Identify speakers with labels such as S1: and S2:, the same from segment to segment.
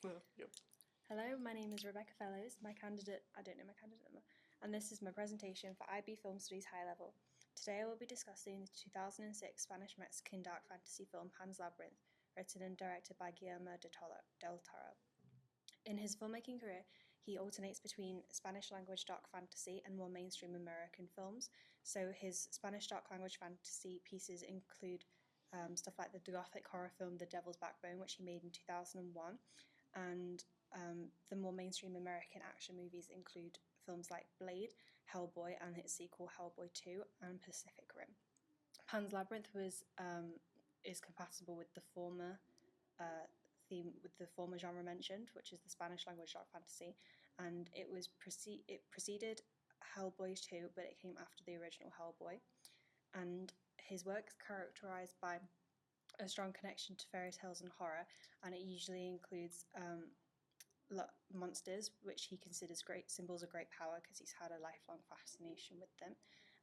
S1: Yep.
S2: Hello, my name is Rebecca Fellows. I don't know my candidate number, and this is my presentation for IB Film Studies High Level. Today I will be discussing the 2006 Spanish-Mexican dark fantasy film Pan's Labyrinth, written and directed by Guillermo del Toro. In his filmmaking career, he alternates between Spanish-language dark fantasy and more mainstream American films. So his Spanish dark language fantasy pieces include stuff like the Gothic horror film The Devil's Backbone, which he made in 2001, and the more mainstream American action movies include films like Blade, Hellboy, and its sequel Hellboy 2, and Pacific Rim. Pan's Labyrinth is compatible with the former genre mentioned, which is the Spanish language dark fantasy, and it preceded Hellboy 2, but it came after the original Hellboy. And his work is characterized by a strong connection to fairy tales and horror, and it usually includes monsters, which he considers great symbols of great power because he's had a lifelong fascination with them.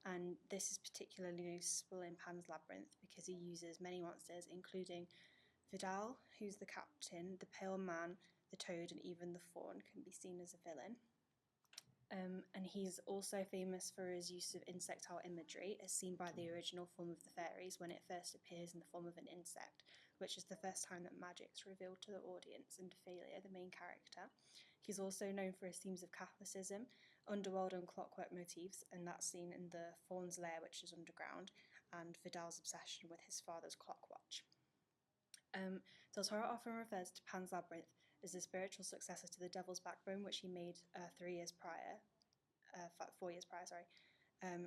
S2: And this is particularly useful in Pan's Labyrinth because he uses many monsters, including Vidal, who's the captain, the Pale Man, the Toad, and even the Faun can be seen as a villain. And he's also famous for his use of insectile imagery, as seen by the original form of the fairies when it first appears in the form of an insect, which is the first time that magic's revealed to the audience and Ophelia, the main character. He's also known for his themes of Catholicism, underworld and clockwork motifs, and that's seen in the Faun's lair, which is underground, and Vidal's obsession with his father's clock watch. Del Toro often refers to Pan's Labyrinth as the spiritual successor to The Devil's Backbone, which he made 4 years prior,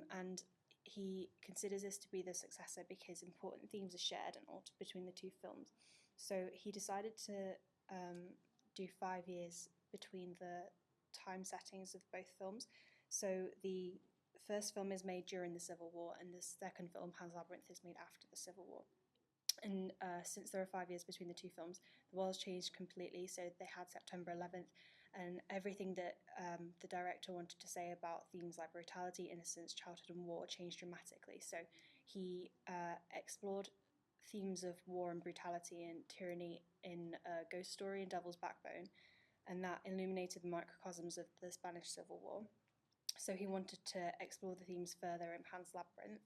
S2: and he considers this to be the successor because important themes are shared and altered between the two films. So he decided to do 5 years between the time settings of both films. So the first film is made during the Civil War, and the second film, Pan's Labyrinth, is made after the Civil War. And since there are 5 years between the two films, the world's changed completely. So they had September 11th, and everything that the director wanted to say about themes like brutality, innocence, childhood, and war changed dramatically. So he explored themes of war and brutality and tyranny in Ghost Story and Devil's Backbone, and that illuminated the microcosms of the Spanish Civil War. So he wanted to explore the themes further in Pan's Labyrinth,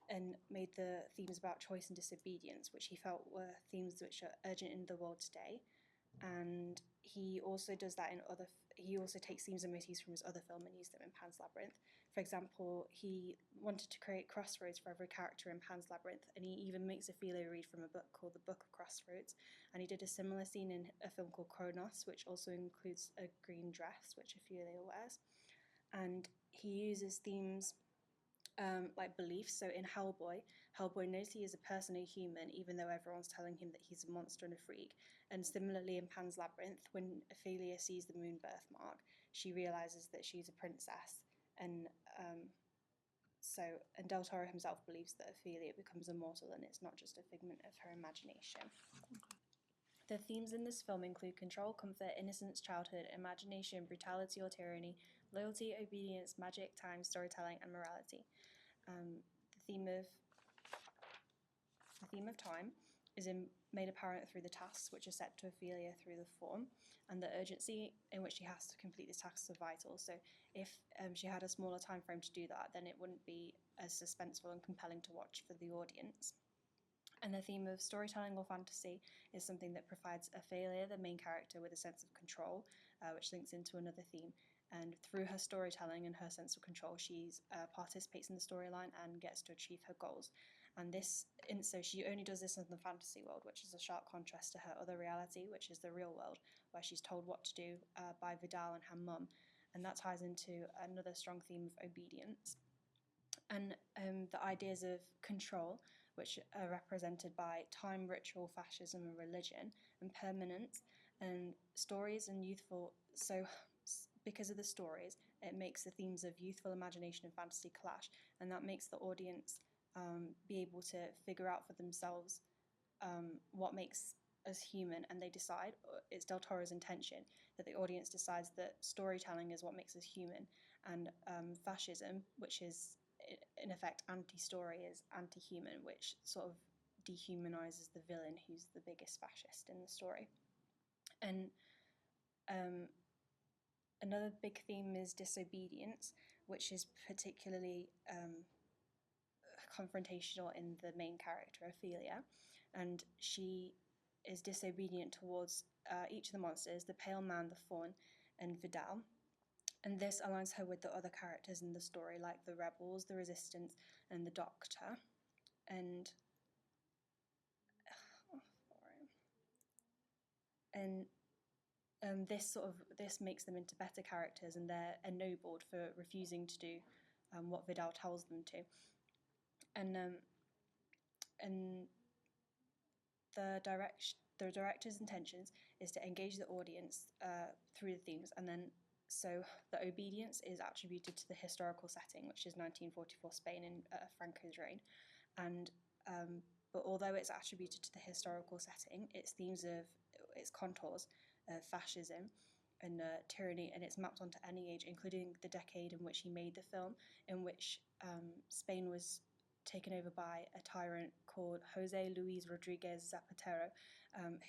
S2: and made the themes about choice and disobedience, which he felt were themes which are urgent in the world today. And he also does that in he also takes themes and motifs from his other film and uses them in Pan's Labyrinth. For example, he wanted to create crossroads for every character in Pan's Labyrinth, and he even makes Ophelia read from a book called The Book of Crossroads. And he did a similar scene in a film called Kronos, which also includes a green dress, which Ophelia wears. And he uses themes like beliefs. So in Hellboy, Hellboy knows he is a person, a human, even though everyone's telling him that he's a monster and a freak. And similarly in Pan's Labyrinth, when Ophelia sees the moon birthmark, she realizes that she's a princess. And and Del Toro himself believes that Ophelia becomes immortal and it's not just a figment of her imagination. The themes in this film include control, comfort, innocence, childhood, imagination, brutality or tyranny, loyalty, obedience, magic, time, storytelling, and morality. The theme of time is made apparent through the tasks which are set to Ophelia through the Faun, and the urgency in which she has to complete these tasks are vital. So if she had a smaller time frame to do that, then it wouldn't be as suspenseful and compelling to watch for the audience. And the theme of storytelling or fantasy is something that provides Ophelia, the main character, with a sense of control, which links into another theme. And through her storytelling and her sense of control, she participates in the storyline and gets to achieve her goals. And so she only does this in the fantasy world, which is a sharp contrast to her other reality, which is the real world, where she's told what to do by Vidal and her mum. And that ties into another strong theme of obedience. And the ideas of control, which are represented by time, ritual, fascism, and religion, and permanence, and stories and youthful. So, because of the stories, it makes the themes of youthful imagination and fantasy clash, and that makes the audience be able to figure out for themselves what makes us human, and they decide, it's Del Toro's intention, that the audience decides that storytelling is what makes us human, and fascism, which is in effect anti-story, is anti-human, which sort of dehumanizes the villain who's the biggest fascist in the story. And Another big theme is disobedience, which is particularly confrontational in the main character, Ophelia, and she is disobedient towards each of the monsters, the Pale Man, the Faun, and Vidal. And this aligns her with the other characters in the story, like the Rebels, the Resistance, and the Doctor. And this makes them into better characters, and they're ennobled for refusing to do what Vidal tells them to. And the director's intentions is to engage the audience through the themes, and then so the obedience is attributed to the historical setting, which is 1944 Spain in Franco's reign, and but although it's attributed to the historical setting, its contours of fascism and tyranny, and it's mapped onto any age, including the decade in which he made the film, in which Spain was taken over by a tyrant called Jose Luis Rodriguez Zapatero,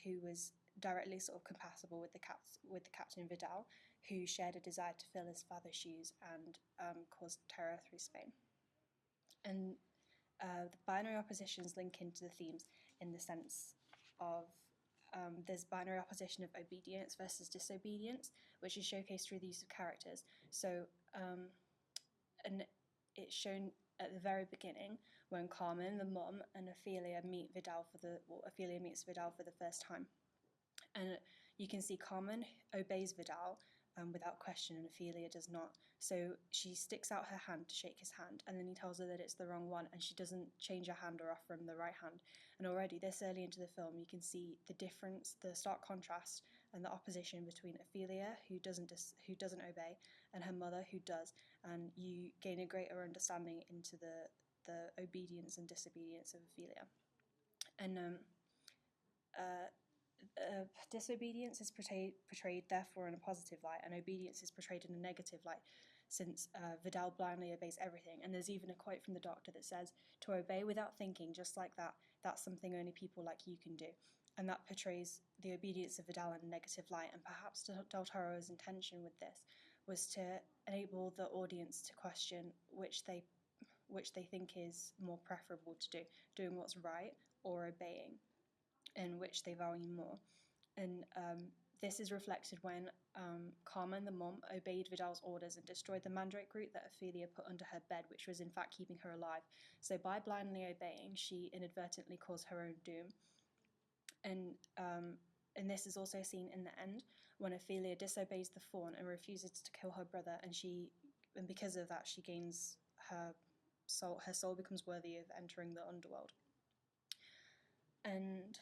S2: who was directly sort of compatible with the Captain Vidal, who shared a desire to fill his father's shoes and caused terror through Spain. And the binary oppositions link into the themes in the sense of there's binary opposition of obedience versus disobedience, which is showcased through the use of characters. So, and it's shown at the very beginning when Carmen, the mum, and Ophelia meets Vidal for the first time. And you can see Carmen obeys Vidal without question, and Ophelia does not. So she sticks out her hand to shake his hand, and then he tells her that it's the wrong one, and she doesn't change her hand or offer him the right hand. And already this early into the film, you can see the difference, the stark contrast, and the opposition between Ophelia, who doesn't obey, and her mother, who does. And you gain a greater understanding into the obedience and disobedience of Ophelia. And disobedience is portrayed therefore in a positive light, and obedience is portrayed in a negative light, since Vidal blindly obeys everything. And there's even a quote from the Doctor that says, "To obey without thinking, just like that, that's something only people like you can do." And that portrays the obedience of Vidal in a negative light. And perhaps Del Toro's intention with this was to enable the audience to question which they think is more preferable to do, doing what's right or obeying, and which they value more. And this is reflected when Carmen, the mum, obeyed Vidal's orders and destroyed the mandrake root that Ophelia put under her bed, which was in fact keeping her alive. So by blindly obeying, she inadvertently caused her own doom. And this is also seen in the end when Ophelia disobeys the Faun and refuses to kill her brother, and because of that, she gains her soul. Her soul becomes worthy of entering the underworld. And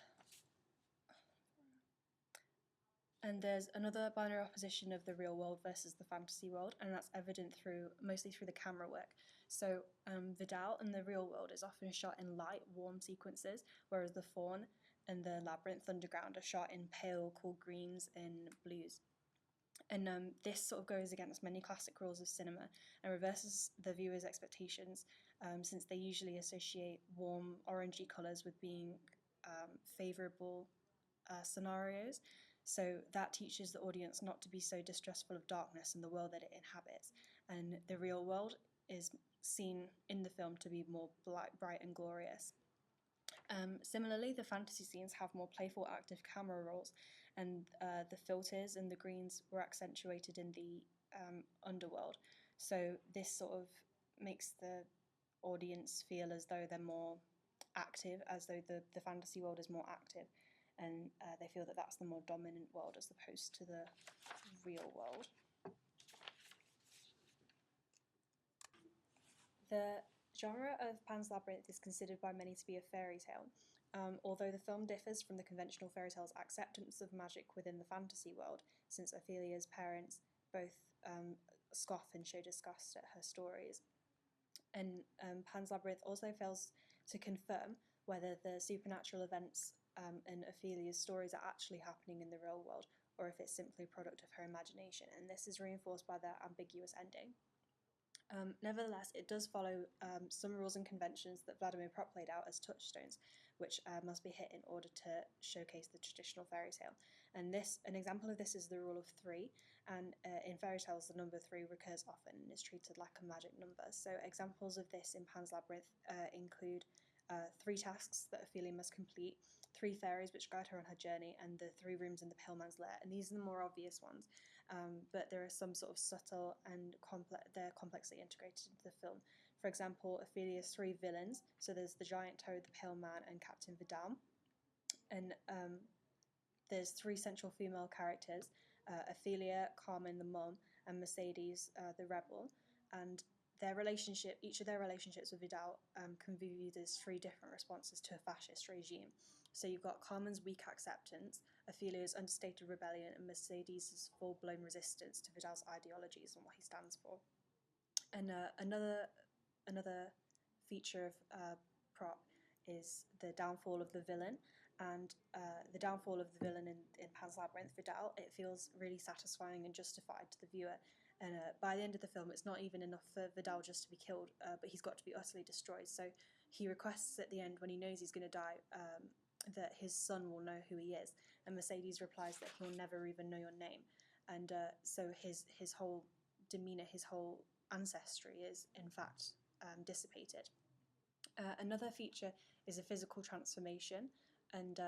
S2: there's another binary opposition of the real world versus the fantasy world, and that's evident mostly through the camera work. So Vidal in the real world is often shot in light, warm sequences, whereas the Faun and the Labyrinth Underground are shot in pale, cool greens and blues. And this sort of goes against many classic rules of cinema and reverses the viewer's expectations, since they usually associate warm, orangey colours with being favourable scenarios. So that teaches the audience not to be so distrustful of darkness and the world that it inhabits. And the real world is seen in the film to be more bright and glorious. Similarly, the fantasy scenes have more playful, active camera rolls, and the filters and the greens were accentuated in the underworld. So this sort of makes the audience feel as though they're more active, as though the fantasy world is more active, and they feel that that's the more dominant world as opposed to the real world. The genre of Pan's Labyrinth is considered by many to be a fairy tale, although the film differs from the conventional fairy tale's acceptance of magic within the fantasy world, since Ophelia's parents both scoff and show disgust at her stories. And Pan's Labyrinth also fails to confirm whether the supernatural events in Ophelia's stories are actually happening in the real world, or if it's simply a product of her imagination, and this is reinforced by the ambiguous ending. Nevertheless, it does follow some rules and conventions that Vladimir Propp laid out as touchstones, which must be hit in order to showcase the traditional fairy tale. And an example of this is the rule of three. And in fairy tales, the number three recurs often and is treated like a magic number. So examples of this in Pan's Labyrinth include 3 tasks that Ophelia must complete, 3 fairies which guide her on her journey, and the 3 rooms in the Pale Man's Lair. And these are the more obvious ones, but there are some sort of subtle and they're complexly integrated into the film. For example, Ophelia's 3 villains. So there's the Giant Toad, the Pale Man, and Captain Vidal. And there's 3 central female characters, Ophelia, Carmen the mum, and Mercedes the rebel. And each of their relationships with Vidal can be viewed as 3 different responses to a fascist regime. So you've got Carmen's weak acceptance, Ophelia's understated rebellion, and Mercedes' full-blown resistance to Vidal's ideologies and what he stands for. And another feature of Prop is the downfall of the villain. And the downfall of the villain in Pan's Labyrinth, Vidal, it feels really satisfying and justified to the viewer. And by the end of the film, it's not even enough for Vidal just to be killed, but he's got to be utterly destroyed. So he requests at the end, when he knows he's going to die, that his son will know who he is. And Mercedes replies that he'll never even know your name. And so his whole demeanour, his whole ancestry is, in fact, dissipated. Another feature is a physical transformation, and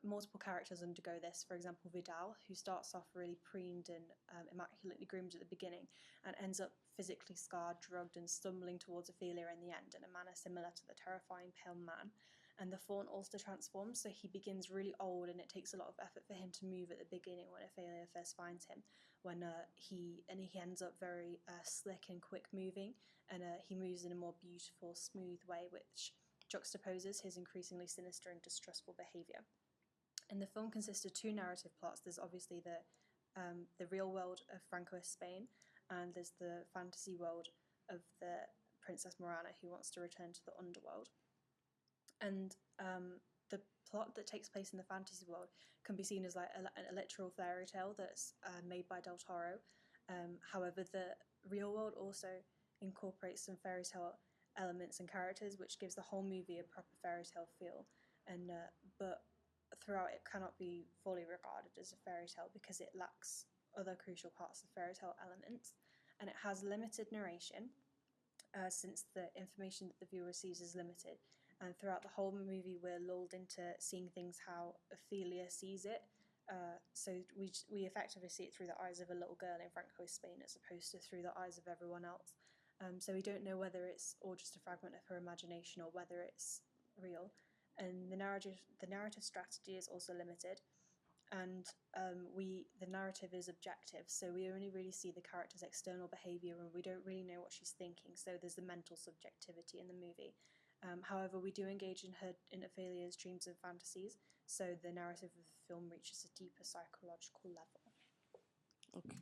S2: multiple characters undergo this. For example, Vidal, who starts off really preened and immaculately groomed at the beginning and ends up physically scarred, drugged, and stumbling towards Ophelia in the end in a manner similar to the terrifying Pale Man. And the Faun also transforms, so he begins really old, and it takes a lot of effort for him to move at the beginning when Ophelia first finds him. When he ends up very slick and quick moving, and he moves in a more beautiful, smooth way, which juxtaposes his increasingly sinister and distrustful behaviour. And the film consists of 2 narrative plots. There's obviously the real world of Francoist Spain, and there's the fantasy world of the Princess Morana, who wants to return to the underworld. And the plot that takes place in the fantasy world can be seen as like a literal fairy tale that's made by Del Toro. However, the real world also incorporates some fairy tale elements and characters, which gives the whole movie a proper fairy tale feel. And but throughout, it cannot be fully regarded as a fairy tale because it lacks other crucial parts of fairy tale elements, and it has limited narration, since the information that the viewer receives is limited. And throughout the whole movie, we're lulled into seeing things how Ophelia sees it. So we effectively see it through the eyes of a little girl in Francoist Spain as opposed to through the eyes of everyone else. So we don't know whether it's all just a fragment of her imagination or whether it's real. And the narrative strategy is also limited, and the narrative is objective, so we only really see the character's external behaviour and we don't really know what she's thinking, so there's the mental subjectivity in the movie. However, we do engage in Ophelia's dreams and fantasies, so the narrative of the film reaches a deeper psychological level.
S1: Okay.